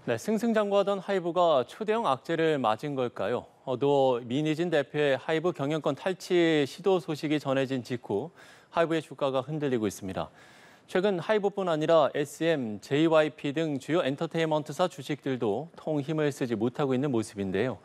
네, 승승장구하던 하이브가 초대형 악재를 맞은 걸까요? 또 민희진 대표의 하이브 경영권 탈취 시도 소식이 전해진 직후 하이브의 주가가 흔들리고 있습니다. 최근 하이브뿐 아니라 SM, JYP 등 주요 엔터테인먼트사 주식들도 통 힘을 쓰지 못하고 있는 모습인데요.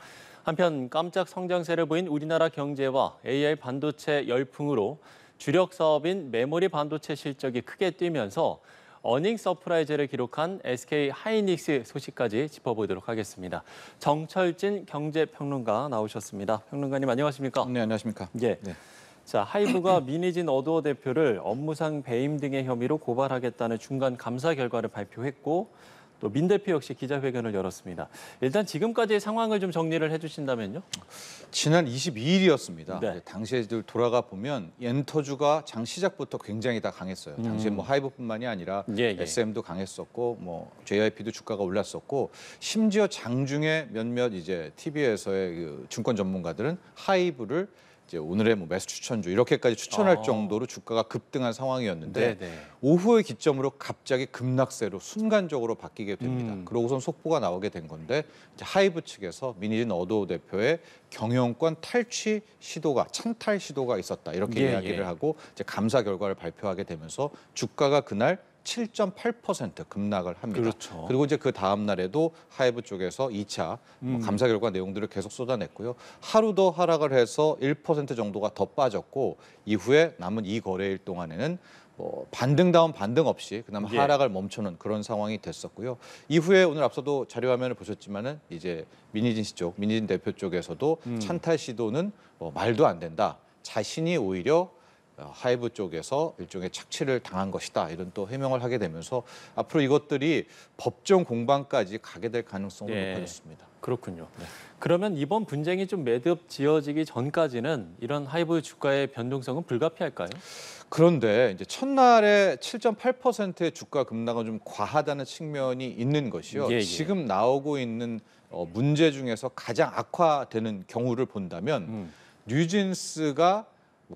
한편 깜짝 성장세를 보인 우리나라 경제와 AI 반도체 열풍으로 주력 사업인 메모리 반도체 실적이 크게 뛰면서 어닝 서프라이즈를 기록한 SK 하이닉스 소식까지 짚어보도록 하겠습니다. 정철진 경제평론가 나오셨습니다. 평론가님 안녕하십니까? 네, 안녕하십니까? 예. 네. 자, 하이브가 민희진 어도어 대표를 업무상 배임 등의 혐의로 고발하겠다는 중간 감사 결과를 발표했고 또 민 대표 역시 기자회견을 열었습니다. 일단 지금까지의 상황을 좀 정리를 해주신다면요? 지난 22일이었습니다. 네. 당시에 돌아가 보면 엔터주가 장 시작부터 굉장히 다 강했어요. 당시에 뭐 하이브뿐만이 아니라 예. SM도 강했었고, 뭐 JYP도 주가가 올랐었고, 심지어 장중에 몇몇 이제 TV에서의 그 증권 전문가들은 하이브를 이제 오늘의 뭐 매수 추천주 이렇게까지 추천할 정도로 주가가 급등한 상황이었는데 네네. 오후의 기점으로 갑자기 급락세로 순간적으로 바뀌게 됩니다. 그러고선 속보가 나오게 된 건데 이제 하이브 측에서 민희진 어도어 대표의 경영권 탈취 시도가 찬탈 시도가 있었다 이렇게 이야기를 하고 이제 감사 결과를 발표하게 되면서 주가가 그날 7.8% 급락을 합니다. 그렇죠. 그리고 이제 그 다음 날에도 하이브 쪽에서 2차 감사 결과 내용들을 계속 쏟아냈고요. 하루 더 하락을 해서 1% 정도가 더 빠졌고 이후에 남은 이 거래일 동안에는 뭐 반등다운 반등 없이 그나마 하락을 멈춰놓은 그런 상황이 됐었고요. 이후에 오늘 앞서도 자료 화면을 보셨지만은 이제 민희진 씨 쪽, 민희진 대표 쪽에서도 찬탈 시도는 말도 안 된다. 자신이 오히려 하이브 쪽에서 일종의 착취를 당한 것이다 이런 또 해명을 하게 되면서 앞으로 이것들이 법정 공방까지 가게 될 가능성도 높아졌습니다. 그렇군요. 네. 그러면 이번 분쟁이 좀 매듭 지어지기 전까지는 이런 하이브 주가의 변동성은 불가피할까요? 그런데 이제 첫날에 7.8%의 주가 급락은 좀 과하다는 측면이 있는 것이요. 지금 나오고 있는 문제 중에서 가장 악화되는 경우를 본다면 뉴진스가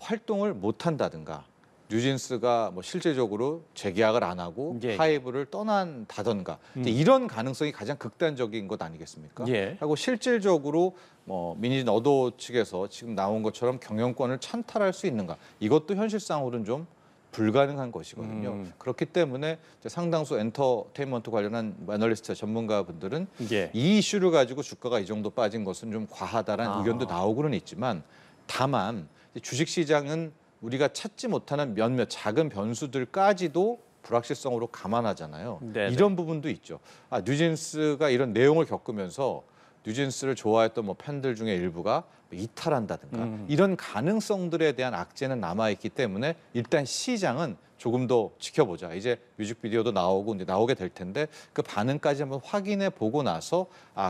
활동을 못 한다든가 뉴진스가 뭐 실제적으로 재계약을 안 하고 하이브를 떠난다던가 이런 가능성이 가장 극단적인 것 아니겠습니까? 하고 실질적으로 뭐 민희진 어도어 측에서 지금 나온 것처럼 경영권을 찬탈할 수 있는가? 이것도 현실상으로는 좀 불가능한 것이거든요. 그렇기 때문에 이제 상당수 엔터테인먼트 관련한 애널리스트 전문가분들은 이 이슈를 가지고 주가가 이 정도 빠진 것은 좀 과하다라는 의견도 나오고는 있지만 다만 주식시장은 우리가 찾지 못하는 몇몇 작은 변수들까지도 불확실성으로 감안하잖아요. 이런 부분도 있죠. 뉴진스가 이런 내용을 겪으면서 뉴진스를 좋아했던 뭐 팬들 중에 일부가 이탈한다든가 이런 가능성들에 대한 악재는 남아있기 때문에 일단 시장은 조금 더 지켜보자. 이제 뮤직비디오도 나오고 이제 나오게 될 텐데 그 반응까지 한번 확인해 보고 나서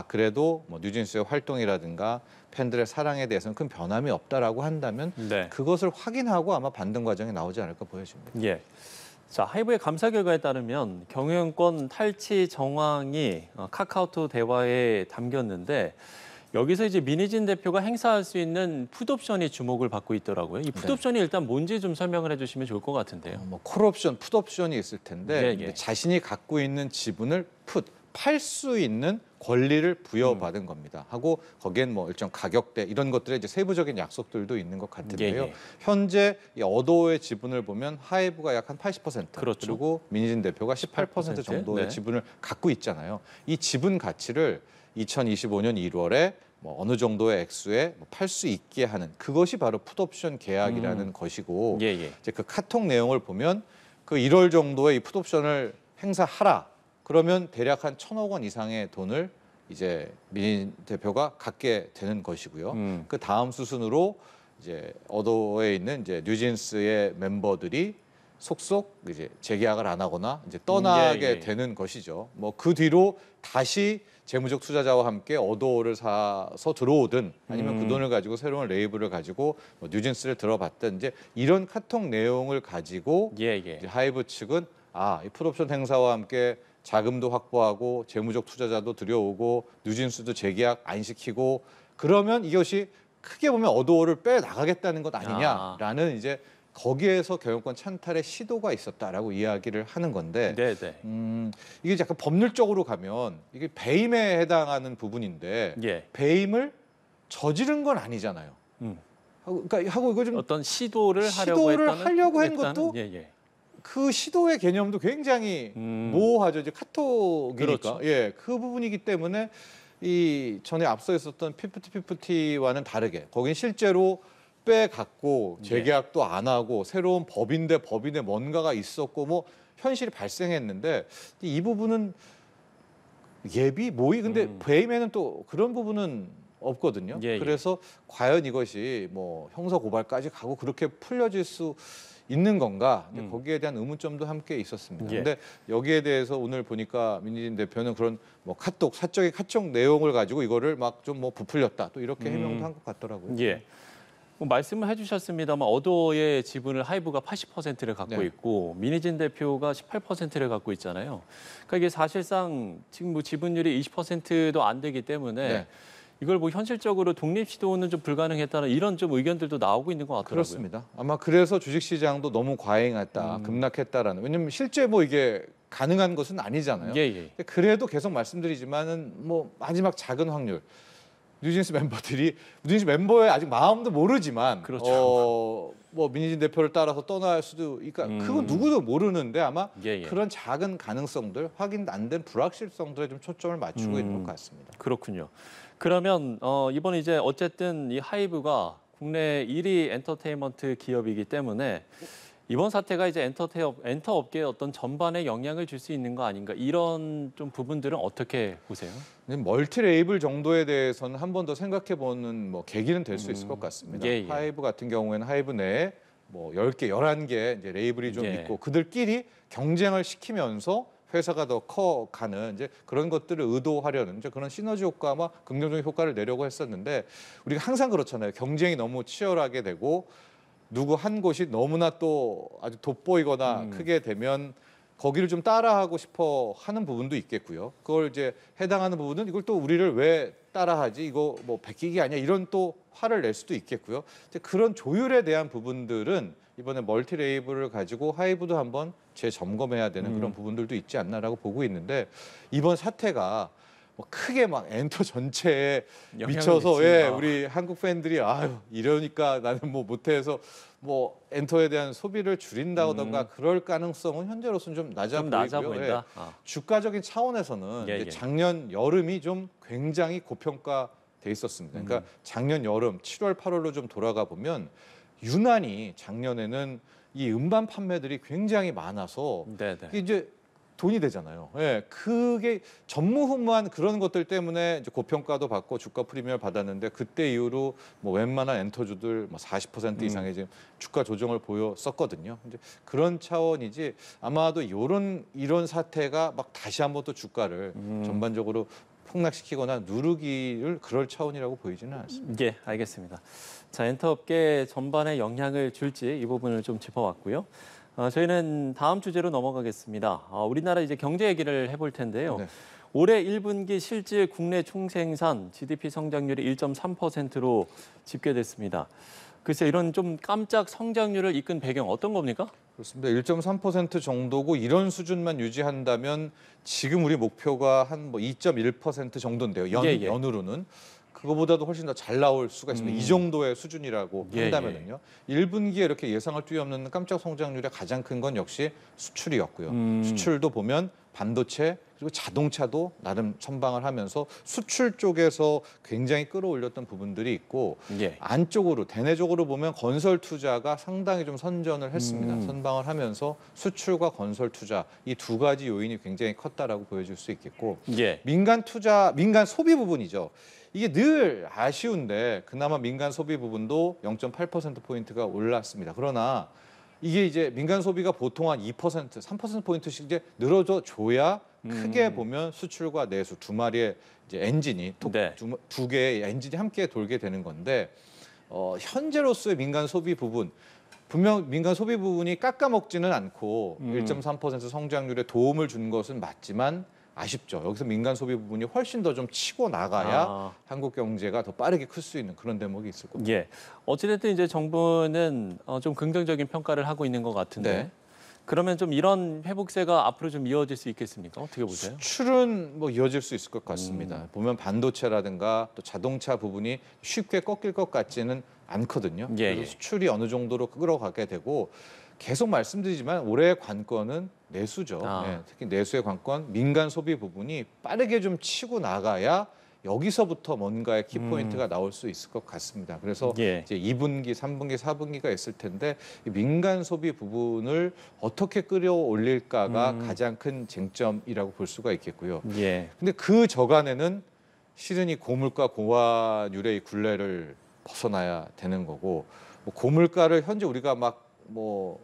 그래도 뭐 뉴진스의 활동이라든가 팬들의 사랑에 대해서는 큰 변함이 없다라고 한다면 그것을 확인하고 아마 반등 과정이 나오지 않을까 보여집니다. 자, 하이브의 감사 결과에 따르면 경영권 탈취 정황이 카카오톡 대화에 담겼는데 여기서 이제 민희진 대표가 행사할 수 있는 풋옵션이 주목을 받고 있더라고요. 이 풋옵션이 일단 뭔지 좀 설명을 해주시면 좋을 것 같은데요. 뭐 콜옵션, 풋옵션이 있을 텐데 자신이 갖고 있는 지분을 팔 수 있는 권리를 부여받은 겁니다. 하고 거기엔 뭐 일정 가격대 이런 것들의 이제 세부적인 약속들도 있는 것 같은데요. 현재 이 어도어의 지분을 보면 하이브가 약 한 80%, 그리고 민희진 대표가 18% 정도의 지분을 갖고 있잖아요. 이 지분 가치를 2025년 1월에 뭐 어느 정도의 액수에 팔 수 있게 하는 그것이 바로 풋옵션 계약이라는 것이고 이제 그 카톡 내용을 보면 그 1월 정도에 이 풋옵션을 행사하라. 그러면 대략 한 1,000억 원 이상의 돈을 이제 민 대표가 갖게 되는 것이고요. 그 다음 수순으로 이제 어도어에 있는 이제 뉴진스의 멤버들이 속속 이제 재계약을 안 하거나 이제 떠나게 되는 것이죠. 뭐 그 뒤로 다시 재무적 투자자와 함께 어도어를 사서 들어오든 아니면 그 돈을 가지고 새로운 레이블을 가지고 뭐 뉴진스를 들어봤든 이제 이런 카톡 내용을 가지고 이제 하이브 측은 이 풋옵션 행사와 함께 자금도 확보하고 재무적 투자자도 들여오고 뉴진스도 재계약 안 시키고 그러면 이것이 크게 보면 어도어를 빼나가겠다는 것 아니냐라는 이제 거기에서 경영권 찬탈의 시도가 있었다라고 이야기를 하는 건데 이게 약간 법률적으로 가면 이게 배임에 해당하는 부분인데 배임을 저지른 건 아니잖아요. 그러니까 이거 좀 어떤 시도를 하려고 한 것도 그 시도의 개념도 굉장히 모호하죠. 이제 카톡이니까. 그렇죠. 그 부분이기 때문에 이 전에 앞서 있었던 피프티와는 다르게 거긴 실제로 빼갖고 재계약도 안 하고 새로운 법인데 법인에 뭔가가 있었고 뭐 현실이 발생했는데 이 부분은 예비 모의 근데 배임에는 또 그런 부분은 없거든요. 그래서 과연 이것이 뭐 형사 고발까지 가고 그렇게 풀려질 수 있는 건가? 거기에 대한 의문점도 함께 있었습니다. 근데 여기에 대해서 오늘 보니까 민희진 대표는 그런 뭐 카톡 사적인 카톡 내용을 가지고 이거를 막 좀 뭐 부풀렸다 또 이렇게 해명도 한 것 같더라고요. 뭐 말씀을 해주셨습니다만 어도의 지분을 하이브가 80%를 갖고 있고 민희진 대표가 18%를 갖고 있잖아요. 그러니까 이게 사실상 지금 뭐 지분율이 20%도 안 되기 때문에 이걸 뭐 현실적으로 독립 시도는 좀 불가능했다는 이런 좀 의견들도 나오고 있는 것 같더라고요. 그렇습니다. 아마 그래서 주식시장도 너무 과잉했다, 급락했다라는. 왜냐면 실제 뭐 이게 가능한 것은 아니잖아요. 그래도 계속 말씀드리지만은 뭐 마지막 작은 확률. 뉴진스 멤버의 아직 마음도 모르지만 뭐 민희진 대표를 따라서 떠날 수도 그러니까 그건 누구도 모르는데 아마 그런 작은 가능성들 확인 안 된 불확실성들에 좀 초점을 맞추고 있는 것 같습니다. 그렇군요. 그러면 이번 이제 어쨌든 이 하이브가 국내 1위 엔터테인먼트 기업이기 때문에 이번 사태가 이제 엔터 업계에 어떤 전반에 영향을 줄 수 있는 거 아닌가 이런 좀 부분들은 어떻게 보세요? 멀티 레이블 정도에 대해서는 한 번 더 생각해보는 뭐 계기는 될 수 있을 것 같습니다. 하이브 같은 경우에는 하이브 내에 뭐 10개, 11개 이제 레이블이 좀 있고 그들끼리 경쟁을 시키면서 회사가 더 커가는 이제 그런 것들을 의도하려는 이제 그런 시너지 효과와 긍정적인 효과를 내려고 했었는데 우리가 항상 그렇잖아요. 경쟁이 너무 치열하게 되고 누구 한 곳이 너무나 또 아주 돋보이거나 크게 되면 거기를 좀 따라하고 싶어 하는 부분도 있겠고요. 그걸 이제 해당하는 부분은 이걸 또 우리를 왜 따라하지? 이거 뭐 베끼기 아니야? 이런 또 화를 낼 수도 있겠고요. 이제 그런 조율에 대한 부분들은 이번에 멀티 레이블을 가지고 하이브도 한번 재점검해야 되는 그런 부분들도 있지 않나라고 보고 있는데 이번 사태가 뭐 크게 막 엔터 전체에 미쳐서 우리 한국 팬들이 아유 이러니까 나는 뭐 못해서 뭐 엔터에 대한 소비를 줄인다던가 그럴 가능성은 현재로서는 좀 낮아 보이고요. 주가적인 차원에서는 이제 작년 여름이 좀 굉장히 고평가돼 있었습니다. 그러니까 작년 여름 7월 8월로 좀 돌아가 보면 유난히 작년에는 이 음반 판매들이 굉장히 많아서 이제 돈이 되잖아요. 그게 전무후무한 그런 것들 때문에 이제 고평가도 받고 주가 프리미엄을 받았는데 그때 이후로 뭐 웬만한 엔터주들 뭐 40% 이상의 지금 주가 조정을 보였었거든요. 이제 그런 차원이지 아마도 이런 사태가 막 다시 한번 또 주가를 전반적으로 폭락시키거나 누르기를 그럴 차원이라고 보이지는 않습니다. 알겠습니다. 자, 엔터업계 전반에 영향을 줄지 이 부분을 좀 짚어봤고요. 저희는 다음 주제로 넘어가겠습니다. 우리나라 이제 경제 얘기를 해볼 텐데요. 올해 1분기 실질 국내 총생산 GDP 성장률이 1.3%로 집계됐습니다. 글쎄 이런 좀 깜짝 성장률을 이끈 배경 어떤 겁니까? 그렇습니다. 1.3% 정도고 이런 수준만 유지한다면 지금 우리 목표가 한 뭐 2.1% 정도인데요. 연으로는. 그거보다도 훨씬 더 잘 나올 수가 있습니다. 이 정도의 수준이라고 한다면은요. 1분기에 이렇게 예상을 뛰어넘는 깜짝 성장률의 가장 큰 건 역시 수출이었고요. 수출도 보면 반도체 그리고 자동차도 나름 선방을 하면서 수출 쪽에서 굉장히 끌어올렸던 부분들이 있고 안쪽으로 대내적으로 보면 건설 투자가 상당히 좀 선전을 했습니다. 선방을 하면서 수출과 건설 투자 이 두 가지 요인이 굉장히 컸다라고 보여질 수 있겠고 민간 소비 부분이죠. 이게 늘 아쉬운데 그나마 민간 소비 부분도 0.8%포인트가 올랐습니다. 그러나 이게 이제 민간 소비가 보통 한 2%, 3%포인트씩 이제 늘어져 줘야 크게 보면 수출과 내수 두 마리의 이제 엔진이 두 개의 엔진이 함께 돌게 되는 건데 현재로서의 민간 소비 부분 분명 민간 소비 부분이 깎아먹지는 않고 1.3% 성장률에 도움을 준 것은 맞지만 아쉽죠. 여기서 민간 소비 부분이 훨씬 더 좀 치고 나가야 한국 경제가 더 빠르게 클 수 있는 그런 대목이 있을 겁니다. 예. 어찌됐든 이제 정부는 좀 긍정적인 평가를 하고 있는 것 같은데 네. 그러면 좀 이런 회복세가 앞으로 좀 이어질 수 있겠습니까? 어떻게 보세요? 수출은 뭐 이어질 수 있을 것 같습니다. 보면 반도체라든가 또 자동차 부분이 쉽게 꺾일 것 같지는 않거든요. 예, 그래서 예. 수출이 어느 정도로 끌어가게 되고 계속 말씀드리지만 올해의 관건은 내수죠. 네, 특히 내수의 관건, 민간 소비 부분이 빠르게 좀 치고 나가야 여기서부터 뭔가의 키포인트가 나올 수 있을 것 같습니다. 그래서 예. 이제 2분기, 3분기, 4분기가 있을 텐데 이 민간 소비 부분을 어떻게 끌어올릴까가 가장 큰 쟁점이라고 볼 수가 있겠고요. 예. 근데 그 저간에는 실은 이 고물가 고환율의 이 굴레를 벗어나야 되는 거고 뭐 고물가를 현재 우리가 뭐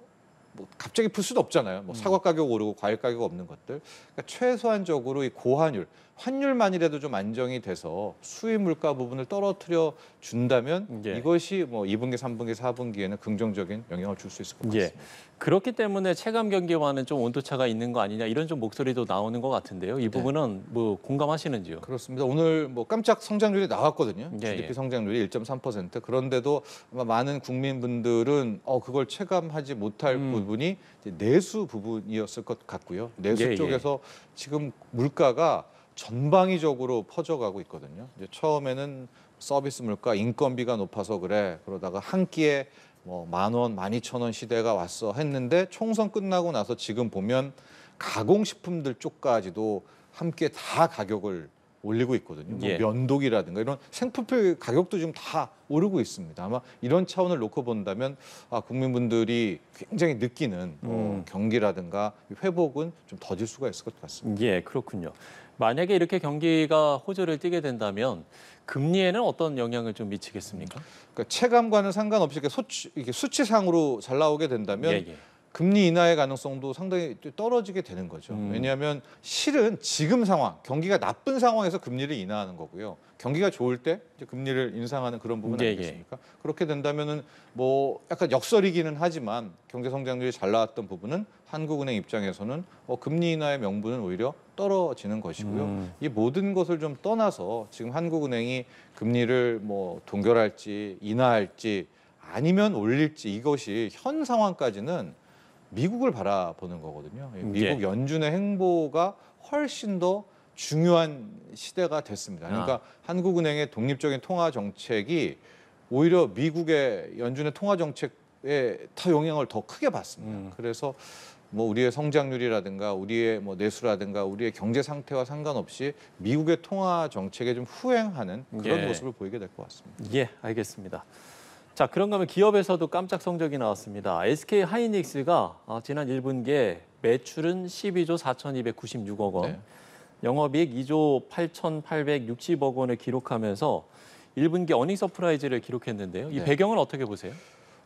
갑자기 풀 수도 없잖아요. 뭐 사과 가격 오르고 과일 가격 없는 것들. 그러니까 최소한적으로 이 고환율, 환율만이라도 좀 안정이 돼서 수입 물가 부분을 떨어뜨려 준다면 예. 이것이 뭐 2분기, 3분기, 4분기에는 긍정적인 영향을 줄 수 있을 것 같습니다. 예. 그렇기 때문에 체감 경기와는 좀 온도차가 있는 거 아니냐 이런 좀 목소리도 나오는 것 같은데요. 이 부분은 뭐 공감하시는지요? 그렇습니다. 오늘 뭐 깜짝 성장률이 나왔거든요. 예, GDP 예. 성장률이 1.3%. 그런데도 아마 많은 국민분들은 그걸 체감하지 못할 부분이 이제 내수 부분이었을 것 같고요. 내수 예, 예. 쪽에서 지금 물가가 전방위적으로 퍼져가고 있거든요. 이제 처음에는 서비스 물가, 인건비가 높아서 그래. 그러다가 한 끼에 뭐 10,000원, 12,000원 시대가 왔어 했는데 총선 끝나고 나서 지금 보면 가공식품들 쪽까지도 함께 다 가격을 올리고 있거든요. 예. 뭐 면도기라든가 이런 생필품 가격도 지금 다 오르고 있습니다. 아마 이런 차원을 놓고 본다면 국민분들이 굉장히 느끼는 경기라든가 회복은 좀 더딜 수가 있을 것 같습니다. 예, 그렇군요. 만약에 이렇게 경기가 호조를 띠게 된다면 금리에는 어떤 영향을 좀 미치겠습니까? 그러니까 체감과는 상관없이 이렇게 수치상으로 잘 나오게 된다면 예, 예. 금리 인하의 가능성도 상당히 떨어지게 되는 거죠. 왜냐하면 실은 지금 상황, 경기가 나쁜 상황에서 금리를 인하하는 거고요. 경기가 좋을 때 이제 금리를 인상하는 그런 부분 예, 예. 아니겠습니까? 그렇게 된다면은 뭐 약간 역설이기는 하지만 경제 성장률이 잘 나왔던 부분은 한국은행 입장에서는 금리 인하의 명분은 오히려 떨어지는 것이고요. 이 모든 것을 좀 떠나서 지금 한국은행이 금리를 뭐 동결할지 인하할지 아니면 올릴지 이것이 현 상황까지는 미국을 바라보는 거거든요. 미국 예. 연준의 행보가 훨씬 더 중요한 시대가 됐습니다. 그러니까 한국은행의 독립적인 통화 정책이 오히려 미국의 연준의 통화 정책에 더 영향을 더 크게 받습니다. 그래서 뭐 우리의 성장률이라든가 우리의 뭐 내수라든가 우리의 경제 상태와 상관없이 미국의 통화 정책에 좀 후행하는 그런 예. 모습을 보이게 될 것 같습니다. 예, 알겠습니다. 자, 그런가 하면 기업에서도 깜짝 성적이 나왔습니다. SK 하이닉스가 지난 1분기에 매출은 12조 4,296억 원, 네. 영업이익 2조 8,860억 원을 기록하면서 1분기 어닝 서프라이즈를 기록했는데요. 이 네. 배경은 어떻게 보세요?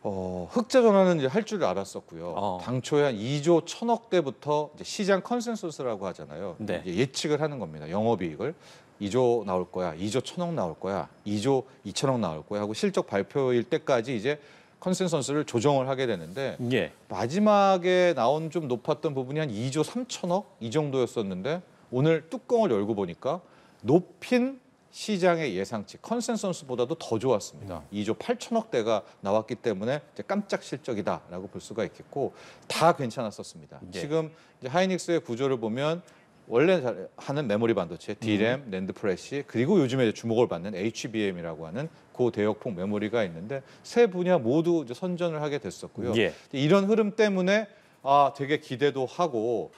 흑자 전환은 이제 할 줄 알았었고요. 어. 당초에 한 2조 1,000억대부터 이제 시장 컨센서스라고 하잖아요. 네. 이제 예측을 하는 겁니다. 영업이익을 2조 나올 거야, 2조 1,000억 나올 거야, 2조 2,000억 나올 거야 하고 실적 발표일 때까지 이제 컨센서스를 조정을 하게 되는데 예. 마지막에 나온 좀 높았던 부분이 한 2조 3천억 이 정도였었는데 오늘 뚜껑을 열고 보니까 높인 시장의 예상치 컨센서스보다도 더 좋았습니다. 2조 8천억대가 나왔기 때문에 이제 깜짝 실적이다라고 볼 수가 있겠고 다 괜찮았었습니다. 예. 지금 이제 하이닉스의 구조를 보면 원래 하는 메모리 반도체, D램, 낸드 프레시 그리고 요즘에 주목을 받는 HBM이라고 하는 고대역폭 메모리가 있는데 세 분야 모두 이제 선전을 하게 됐었고요. 예. 이런 흐름 때문에 되게 기대도 하고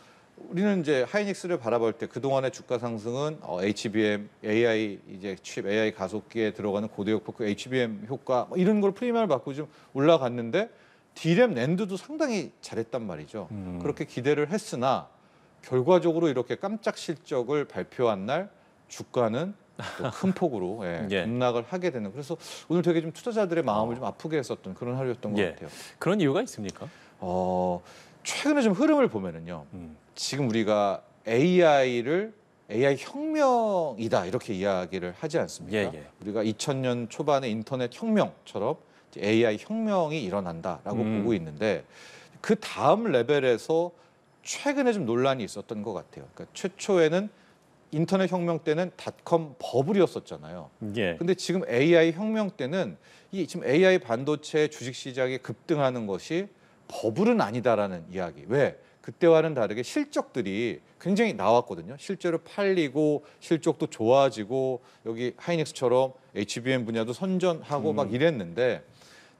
우리는 이제 하이닉스를 바라볼 때 그동안의 주가 상승은 HBM, AI 이제 칩 AI 가속기에 들어가는 고대역폭 HBM 효과 뭐 이런 걸 프리미엄을 받고 좀 올라갔는데 D램, 낸드도 상당히 잘했단 말이죠. 그렇게 기대를 했으나 결과적으로 이렇게 깜짝 실적을 발표한 날 주가는 또 큰 폭으로 예. 급락을 하게 되는 그래서 오늘 되게 좀 투자자들의 마음을 좀 아프게 했었던 그런 하루였던 것 예. 같아요. 그런 이유가 있습니까? 최근에 좀 흐름을 보면은요. 음. 지금 우리가 AI 혁명이다 이렇게 이야기를 하지 않습니까? 예, 예. 우리가 2000년 초반의 인터넷 혁명처럼 이제 AI 혁명이 일어난다라고 보고 있는데 그 다음 레벨에서 최근에 좀 논란이 있었던 것 같아요. 그러니까 최초에는 인터넷 혁명 때는 닷컴 버블이었었잖아요. 예. 근데 지금 AI 혁명 때는 이 지금 AI 반도체 주식 시장이 급등하는 것이 버블은 아니다라는 이야기. 왜? 그때와는 다르게 실적들이 굉장히 나왔거든요. 실제로 팔리고 실적도 좋아지고 여기 하이닉스처럼 HBM 분야도 선전하고 막 이랬는데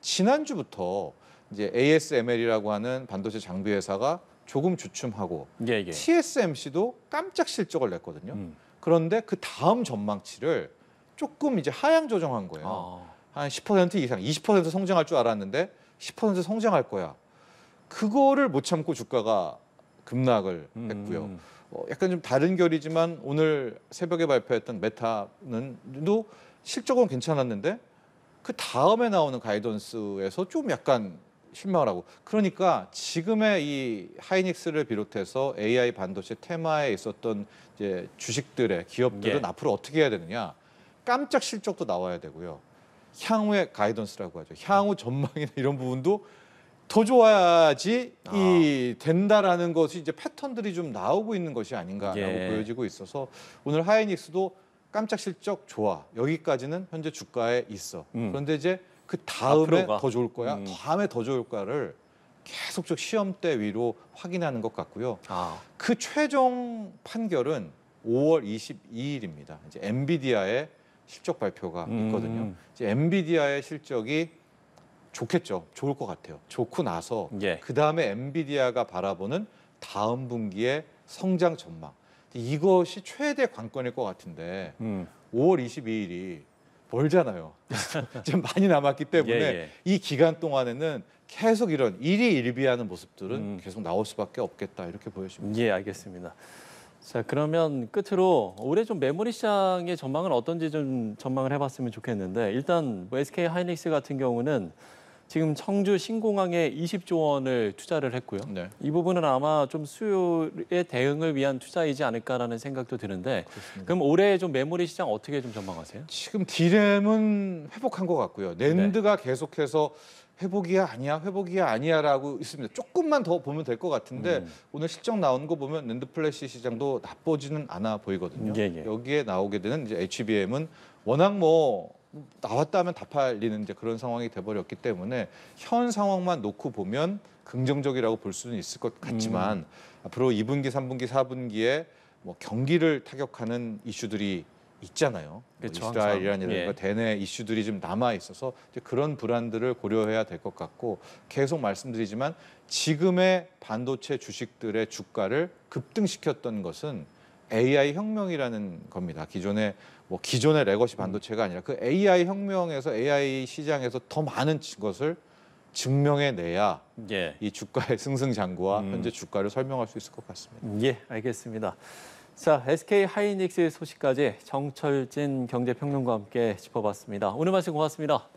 지난주부터 이제 ASML이라고 하는 반도체 장비 회사가 조금 주춤하고 예, 예. TSMC도 깜짝 실적을 냈거든요. 그런데 그 다음 전망치를 조금 이제 하향 조정한 거예요. 한 10% 이상, 20% 성장할 줄 알았는데 10% 성장할 거야. 그거를 못 참고 주가가 급락을 했고요. 약간 좀 다른 결이지만 오늘 새벽에 발표했던 메타는도 실적은 괜찮았는데 그 다음에 나오는 가이던스에서 좀 약간 실망을 하고 그러니까 지금의 이 하이닉스를 비롯해서 AI 반도체 테마에 있었던 이제 주식들의 기업들은 예. 앞으로 어떻게 해야 되느냐 깜짝 실적도 나와야 되고요. 향후의 가이던스라고 하죠. 향후 전망이나 이런 부분도 더 좋아야지 이 된다라는 것이 이제 패턴들이 좀 나오고 있는 것이 아닌가라고 예. 보여지고 있어서 오늘 하이닉스도 깜짝 실적 좋아 여기까지는 현재 주가에 있어. 그런데 이제 그 다음에 앞으로가. 더 좋을 거야, 다음에 더 좋을 거야를 계속적 시험대 위로 확인하는 것 같고요. 그 최종 판결은 5월 22일입니다. 이제 엔비디아의 실적 발표가 있거든요. 이제 엔비디아의 실적이 좋겠죠. 좋을 것 같아요. 좋고 나서 예. 그 다음에 엔비디아가 바라보는 다음 분기의 성장 전망. 이것이 최대 관건일 것 같은데 5월 22일이 멀잖아요. 좀 많이 남았기 때문에 예. 이 기간 동안에는 계속 이런 일희일비하는 모습들은 계속 나올 수밖에 없겠다 이렇게 보여집니다. 예, 알겠습니다. 자, 그러면 끝으로 올해 좀 메모리 시장의 전망은 어떤지 좀 전망을 해봤으면 좋겠는데 일단 뭐 SK 하이닉스 같은 경우는 지금 청주 신공항에 20조 원을 투자를 했고요. 네. 이 부분은 아마 좀 수요에 대응을 위한 투자이지 않을까라는 생각도 드는데 그럼 올해 좀 메모리 시장 어떻게 좀 전망하세요? 지금 D램은 회복한 것 같고요. 낸드가 계속해서 회복이야 아니야라고 있습니다. 조금만 더 보면 될 것 같은데 오늘 실적 나오는 거 보면 낸드 플래시 시장도 나쁘지는 않아 보이거든요. 예. 여기에 나오게 되는 이제 HBM은 워낙 뭐 나왔다 하면 다 팔리는 이제 그런 상황이 돼버렸기 때문에 현 상황만 놓고 보면 긍정적이라고 볼 수는 있을 것 같지만 앞으로 2분기, 3분기, 4분기에 뭐 경기를 타격하는 이슈들이 있잖아요. 그렇죠, 뭐 이스라엘이라든가 예. 대내 이슈들이 좀 남아 있어서 이제 그런 불안들을 고려해야 될 것 같고 계속 말씀드리지만 지금의 반도체 주식들의 주가를 급등시켰던 것은 AI 혁명이라는 겁니다. 기존의 레거시 반도체가 아니라 그 AI 혁명에서 AI 시장에서 더 많은 것을 증명해내야 예. 이 주가의 승승장구와 현재 주가를 설명할 수 있을 것 같습니다. 예, 알겠습니다. 자, SK 하이닉스 소식까지 정철진 경제평론가와 함께 짚어봤습니다. 오늘 말씀 고맙습니다.